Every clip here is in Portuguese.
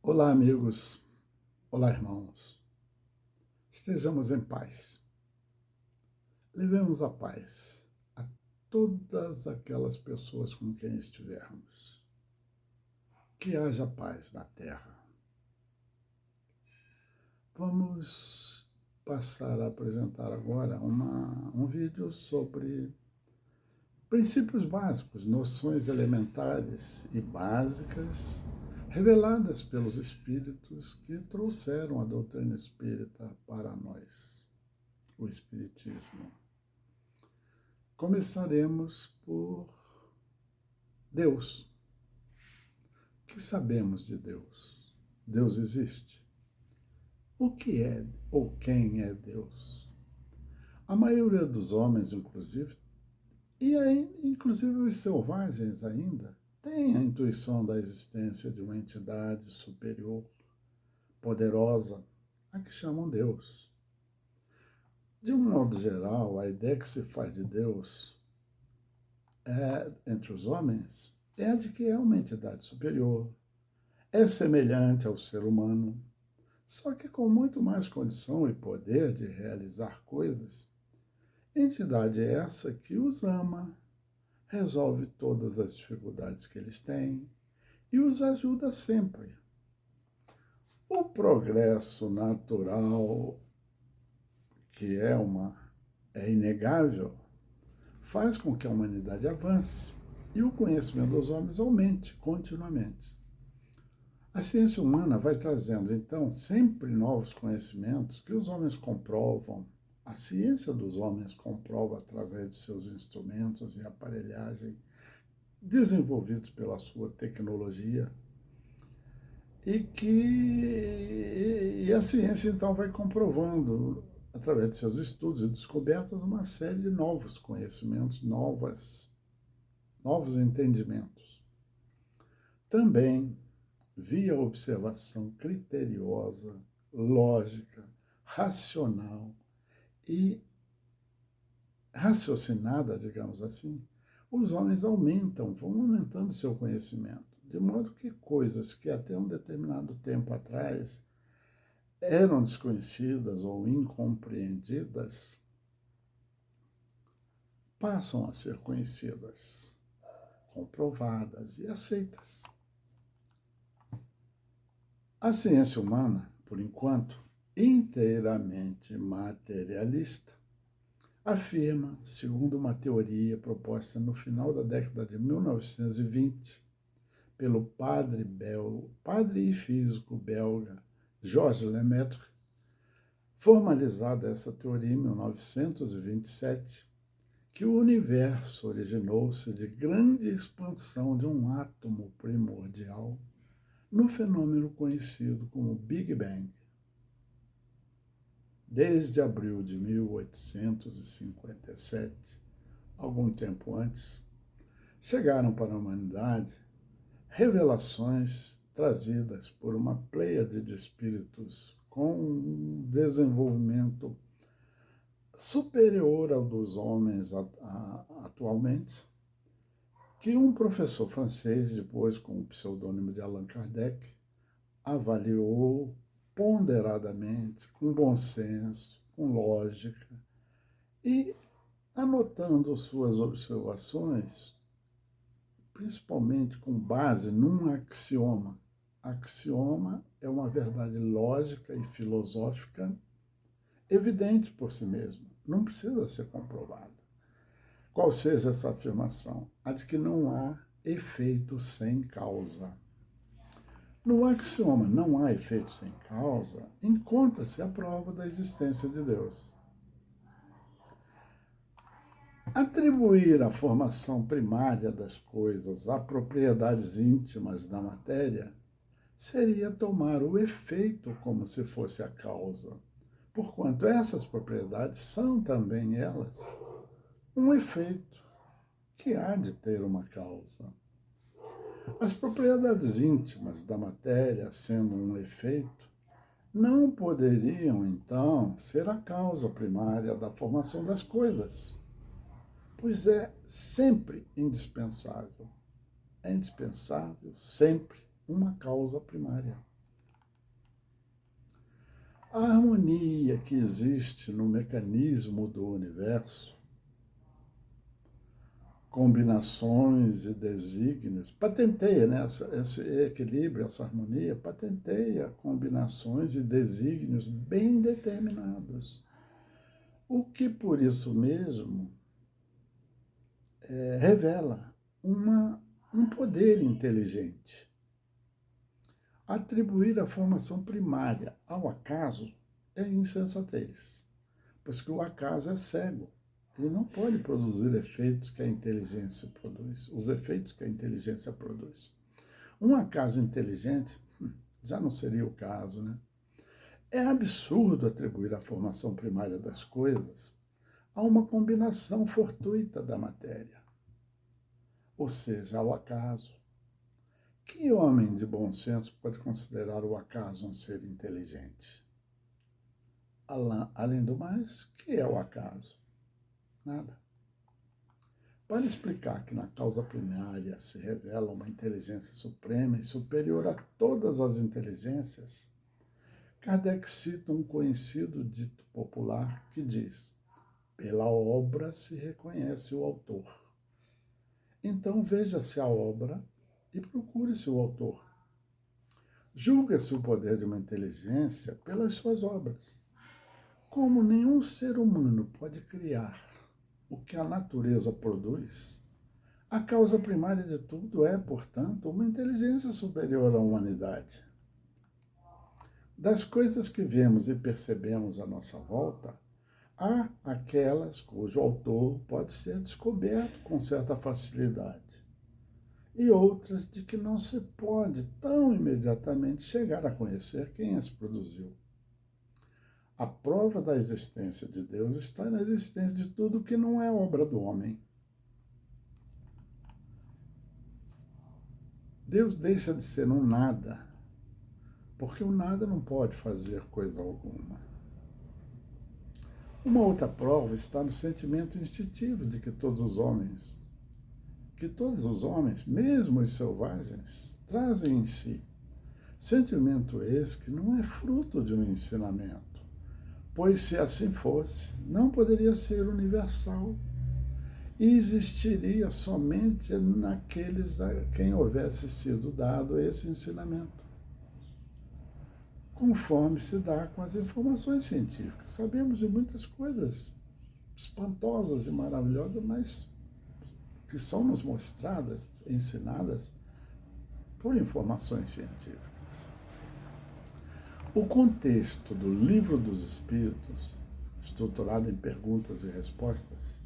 Olá, amigos. Olá, irmãos. Estejamos em paz. Levemos a paz a todas aquelas pessoas com quem estivermos. Que haja paz na terra. Vamos passar a apresentar agora um vídeo sobre princípios básicos, noções elementares e básicas reveladas pelos espíritos que trouxeram a doutrina espírita para nós, o espiritismo. Começaremos por Deus. O que sabemos de Deus? Deus existe? O que é ou quem é Deus? A maioria dos homens, inclusive, inclusive os selvagens ainda, tem a intuição da existência de uma entidade superior, poderosa, a que chamam Deus. De um modo geral, a ideia que se faz de Deus entre os homens é a de que é uma entidade superior, é semelhante ao ser humano, só que com muito mais condição e poder de realizar coisas. Entidade essa que os ama, resolve todas as dificuldades que eles têm e os ajuda sempre. O progresso natural, que é inegável, faz com que a humanidade avance e o conhecimento dos homens aumente continuamente. A ciência humana vai trazendo, então, sempre novos conhecimentos que os homens comprovam. A ciência dos homens comprova através de seus instrumentos e aparelhagem desenvolvidos pela sua tecnologia e a ciência, então, vai comprovando, através de seus estudos e descobertas, uma série de novos conhecimentos, novos entendimentos. Também, via observação criteriosa, lógica, racional e raciocinada, digamos assim, os homens vão aumentando seu conhecimento, de modo que coisas que até um determinado tempo atrás eram desconhecidas ou incompreendidas, passam a ser conhecidas, comprovadas e aceitas. A ciência humana, por enquanto, inteiramente materialista, afirma, segundo uma teoria proposta no final da década de 1920 pelo padre e físico belga Georges Lemaitre, formalizada essa teoria em 1927, que o universo originou-se de grande expansão de um átomo primordial no fenômeno conhecido como Big Bang. Desde abril de 1857, algum tempo antes, chegaram para a humanidade revelações trazidas por uma pleiade de espíritos com um desenvolvimento superior ao dos homens atualmente, que um professor francês, depois com o pseudônimo de Allan Kardec, avaliou ponderadamente, com bom senso, com lógica, e anotando suas observações, principalmente com base num axioma. Axioma é uma verdade lógica e filosófica evidente por si mesma, não precisa ser comprovada. Qual seja essa afirmação? A de que não há efeito sem causa. No axioma não há efeito sem causa, encontra-se a prova da existência de Deus. Atribuir a formação primária das coisas a propriedades íntimas da matéria seria tomar o efeito como se fosse a causa, porquanto essas propriedades são também elas um efeito que há de ter uma causa. As propriedades íntimas da matéria, sendo um efeito, não poderiam, então, ser a causa primária da formação das coisas, pois é sempre indispensável sempre uma causa primária. A harmonia que existe no mecanismo do universo, combinações e desígnios, patenteia, né, esse equilíbrio, essa harmonia, patenteia combinações e desígnios bem determinados. O que, por isso mesmo, revela um poder inteligente. Atribuir a formação primária ao acaso é insensatez, pois que o acaso é cego. Ele não pode produzir efeitos que a inteligência produz, os efeitos que a inteligência produz. Um acaso inteligente já não seria o caso, né? É absurdo atribuir a formação primária das coisas a uma combinação fortuita da matéria, ou seja, ao acaso. Que homem de bom senso pode considerar o acaso um ser inteligente? Além do mais, que é o acaso? Nada. Para explicar que na causa primária se revela uma inteligência suprema e superior a todas as inteligências, Kardec cita um conhecido dito popular que diz: pela obra se reconhece o autor. Então veja-se a obra e procure-se o autor. Julga-se o poder de uma inteligência pelas suas obras. Como nenhum ser humano pode criar o que a natureza produz, a causa primária de tudo é, portanto, uma inteligência superior à humanidade. Das coisas que vemos e percebemos à nossa volta, há aquelas cujo autor pode ser descoberto com certa facilidade, e outras de que não se pode tão imediatamente chegar a conhecer quem as produziu. A prova da existência de Deus está na existência de tudo que não é obra do homem. Deus deixa de ser um nada, porque o nada não pode fazer coisa alguma. Uma outra prova está no sentimento instintivo de que todos os homens, mesmo os selvagens, trazem em si. Sentimento esse que não é fruto de um ensinamento, pois se assim fosse, não poderia ser universal e existiria somente naqueles a quem houvesse sido dado esse ensinamento, conforme se dá com as informações científicas. Sabemos de muitas coisas espantosas e maravilhosas, mas que são nos mostradas, ensinadas por informações científicas. O contexto do Livro dos Espíritos, estruturado em perguntas e respostas,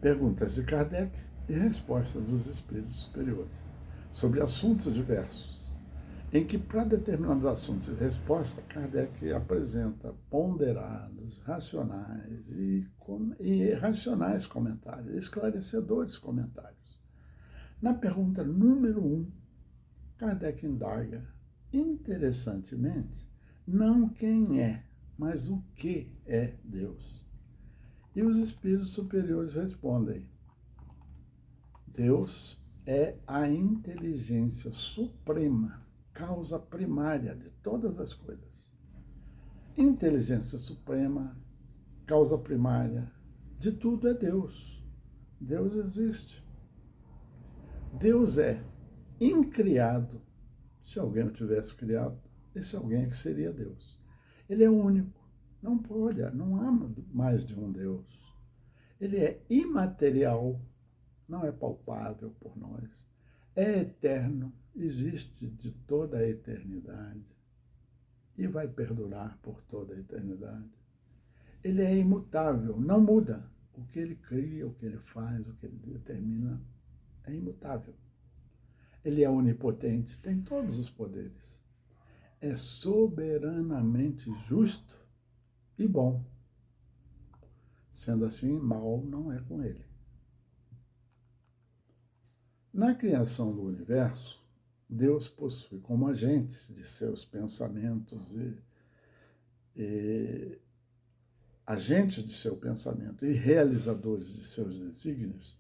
perguntas de Kardec e respostas dos espíritos superiores, sobre assuntos diversos, em que, para determinados assuntos e respostas, Kardec apresenta ponderados, racionais e racionais comentários, esclarecedores comentários. Na pergunta número 1, Kardec indaga, interessantemente, não quem é, mas o que é Deus. E os espíritos superiores respondem: Deus é a inteligência suprema, causa primária de todas as coisas. Inteligência suprema, causa primária de tudo é Deus. Deus existe. Deus é incriado. Se alguém o tivesse criado, esse alguém é que seria Deus. Ele é único. Não pode, não há mais de um Deus. Ele é imaterial, não é palpável por nós. É eterno, existe de toda a eternidade e vai perdurar por toda a eternidade. Ele é imutável, não muda. O que ele cria, o que ele faz, o que ele determina é imutável. Ele é onipotente, tem todos os poderes. É soberanamente justo e bom. Sendo assim, mal não é com ele. Na criação do universo, Deus possui como agentes de seus pensamentos e agentes de seu pensamento e realizadores de seus desígnios,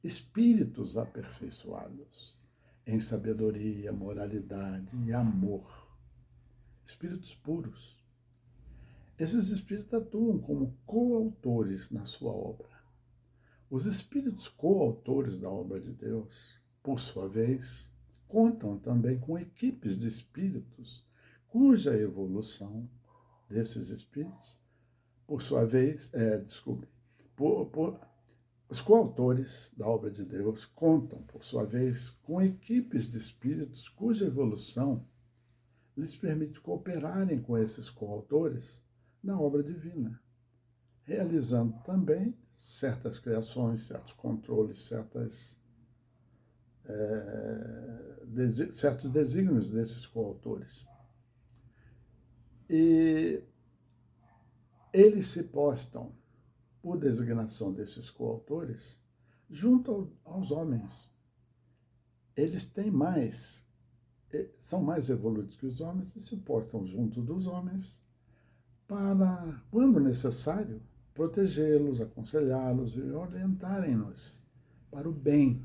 espíritos aperfeiçoados em sabedoria, moralidade e amor. Espíritos puros, Esses espíritos atuam como coautores na sua obra. Os espíritos coautores da obra de Deus, por sua vez, contam também com equipes de espíritos cuja evolução desses espíritos, por sua vez, os coautores da obra de Deus contam, por sua vez, com equipes de espíritos cuja evolução lhes permite cooperarem com esses coautores na obra divina, realizando também certas criações, certos controles, certos desígnios desses coautores. E eles se postam, por designação desses coautores, junto aos homens. Eles têm mais, são mais evoluídos que os homens e se postam junto dos homens para, quando necessário, protegê-los, aconselhá-los e orientarem-nos para o bem.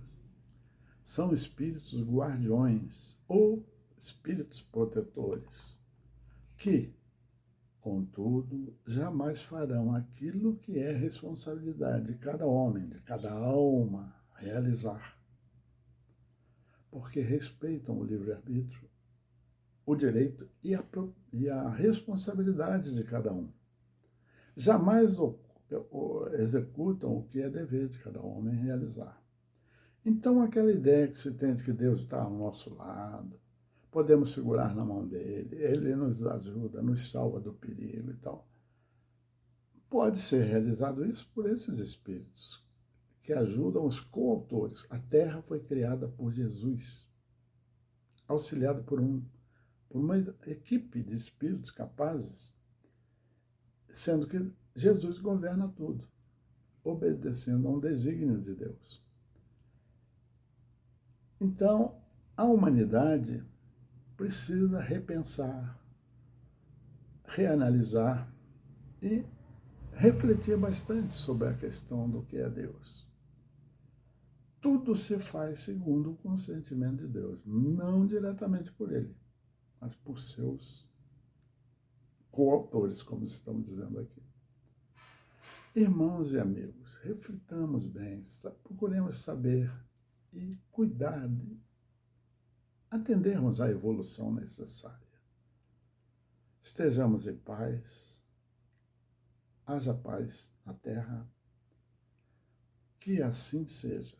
São espíritos guardiões ou espíritos protetores, que, contudo, jamais farão aquilo que é responsabilidade de cada homem, de cada alma realizar, porque respeitam o livre-arbítrio, o direito e a responsabilidade de cada um. Jamais executam o que é dever de cada homem realizar. Então, aquela ideia que se tem de que Deus está ao nosso lado, podemos segurar na mão dele, ele nos ajuda, nos salva do perigo e tal. Pode ser realizado isso por esses espíritos que ajudam os coautores. A Terra foi criada por Jesus, auxiliado por uma equipe de espíritos capazes, sendo que Jesus governa tudo, obedecendo a um desígnio de Deus. Então, a humanidade precisa repensar, reanalisar e refletir bastante sobre a questão do que é Deus. Tudo se faz segundo o consentimento de Deus, não diretamente por ele, mas por seus coautores, como estamos dizendo aqui. Irmãos e amigos, reflitamos bem, procuremos saber e cuidar de atendermos à evolução necessária. Estejamos em paz, haja paz na terra, que assim seja.